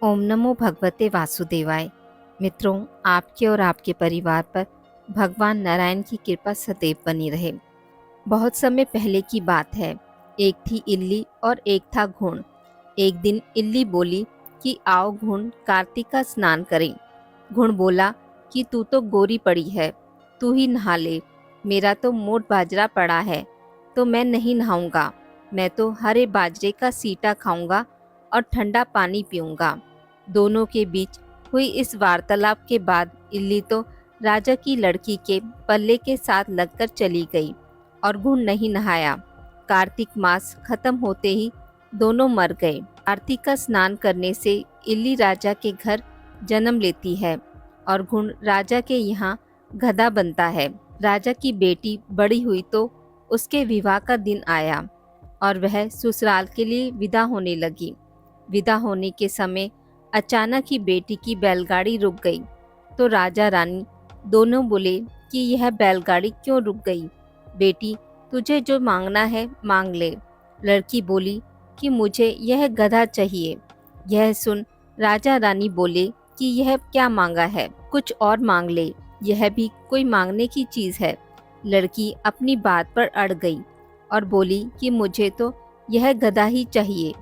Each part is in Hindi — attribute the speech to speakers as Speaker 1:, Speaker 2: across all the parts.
Speaker 1: ओम नमो भगवते वासुदेवाय। मित्रों, आपके और आपके परिवार पर भगवान नारायण की कृपा सदैव बनी रहे। बहुत समय पहले की बात है। एक थी इल्ली और एक था घुन। एक दिन इल्ली बोली कि आओ घुन, कार्तिक का स्नान करें। घुन बोला कि तू तो गोरी पड़ी है, तू ही नहा ले। मेरा तो मोट बाजरा पड़ा है, तो मैं नहीं नहाऊंगा। मैं तो हरे बाजरे का सीटा खाऊंगा और ठंडा पानी पीऊंगा। दोनों के बीच हुई इस वार्तालाप के बाद इल्ली तो राजा की लड़की के पल्ले के साथ लगकर चली गई और घुन नहीं नहाया। कार्तिक मास खत्म होते ही दोनों मर गए। कार्तिक का स्नान करने से इल्ली राजा के घर जन्म लेती है और घुन राजा के यहाँ गधा बनता है। राजा की बेटी बड़ी हुई तो उसके विवाह का दिन आया और वह ससुराल के लिए विदा होने लगी। विदा होने के समय अचानक ही बेटी की बैलगाड़ी रुक गई, तो राजा रानी दोनों बोले कि यह बैलगाड़ी क्यों रुक गई। बेटी, तुझे जो मांगना है मांग ले। लड़की बोली कि मुझे यह गधा चाहिए। यह सुन राजा रानी बोले कि यह क्या मांगा है, कुछ और मांग ले, यह भी कोई मांगने की चीज है। लड़की अपनी बात पर अड़ गई और बोली कि मुझे तो यह गधा ही चाहिए।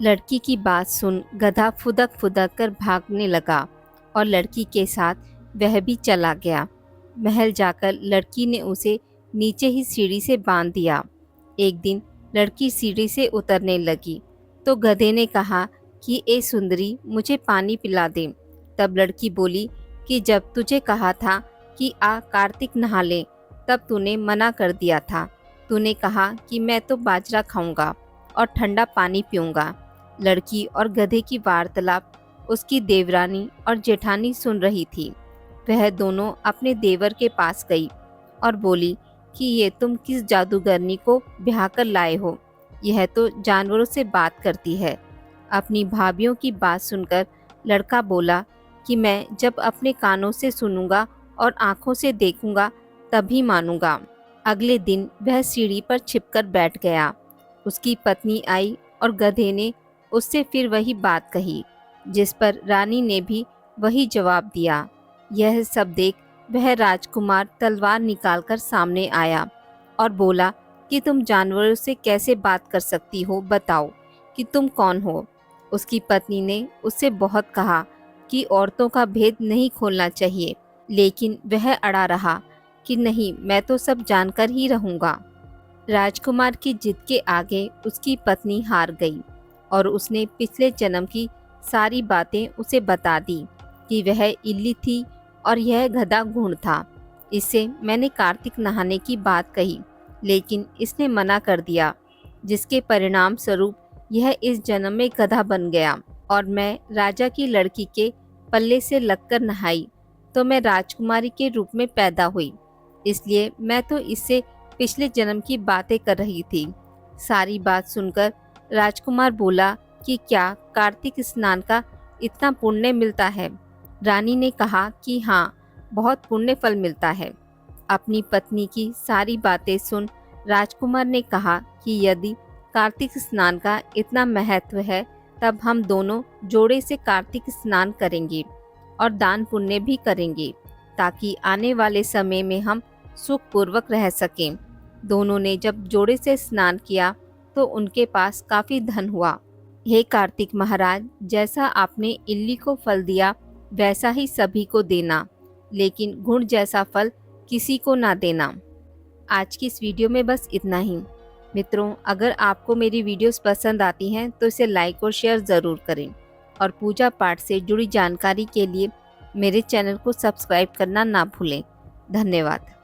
Speaker 1: लड़की की बात सुन गधा फुदक फुदक कर भागने लगा और लड़की के साथ वह भी चला गया। महल जाकर लड़की ने उसे नीचे ही सीढ़ी से बांध दिया। एक दिन लड़की सीढ़ी से उतरने लगी तो गधे ने कहा कि ए सुंदरी, मुझे पानी पिला दे। तब लड़की बोली कि जब तुझे कहा था कि आ कार्तिक नहा ले, तब तूने मना कर दिया था। तूने कहा कि मैं तो बाजरा खाऊंगा और ठंडा पानी पीऊंगा। लड़की और गधे की वार्तालाप उसकी देवरानी और जेठानी सुन रही थी। वह दोनों अपने देवर के पास गई और बोली कि ये तुम किस जादूगरनी को ब्याह कर लाए हो, यह तो जानवरों से बात करती है। अपनी भाभियों की बात सुनकर लड़का बोला कि मैं जब अपने कानों से सुनूंगा और आंखों से देखूंगा तभी मानूंगा। अगले दिन वह सीढ़ी पर छिपकर बैठ गया। उसकी पत्नी आई और गधे ने उससे फिर वही बात कही, जिस पर रानी ने भी वही जवाब दिया। यह सब देख वह राजकुमार तलवार निकालकर सामने आया और बोला कि तुम जानवरों से कैसे बात कर सकती हो, बताओ कि तुम कौन हो। उसकी पत्नी ने उससे बहुत कहा कि औरतों का भेद नहीं खोलना चाहिए, लेकिन वह अड़ा रहा कि नहीं, मैं तो सब जानकर ही रहूंगा। राजकुमार की जिद के आगे उसकी पत्नी हार गई और उसने पिछले जन्म की सारी बातें उसे बता दी कि वह इल्ली थी और यह गधा घुन था। इससे मैंने कार्तिक नहाने की बात कही, लेकिन इसने मना कर दिया, जिसके परिणाम स्वरूप यह इस जन्म में गधा बन गया और मैं राजा की लड़की के पल्ले से लगकर नहाई तो मैं राजकुमारी के रूप में पैदा हुई। इसलिए मैं तो इससे पिछले जन्म की बातें कर रही थी। सारी बात सुनकर राजकुमार बोला कि क्या कार्तिक स्नान का इतना पुण्य मिलता है। रानी ने कहा कि हाँ, बहुत पुण्य फल मिलता है। अपनी पत्नी की सारी बातें सुन राजकुमार ने कहा कि यदि कार्तिक स्नान का इतना महत्व है, तब हम दोनों जोड़े से कार्तिक स्नान करेंगे और दान पुण्य भी करेंगे, ताकि आने वाले समय में हम सुखपूर्वक रह सकें। दोनों ने जब जोड़े से स्नान किया तो उनके पास काफी धन हुआ। हे कार्तिक महाराज, जैसा आपने इल्ली को फल दिया वैसा ही सभी को देना, लेकिन घुन जैसा फल किसी को ना देना। आज की इस वीडियो में बस इतना ही। मित्रों, अगर आपको मेरी वीडियोस पसंद आती हैं तो इसे लाइक और शेयर ज़रूर करें और पूजा पाठ से जुड़ी जानकारी के लिए मेरे चैनल को सब्सक्राइब करना ना भूलें। धन्यवाद।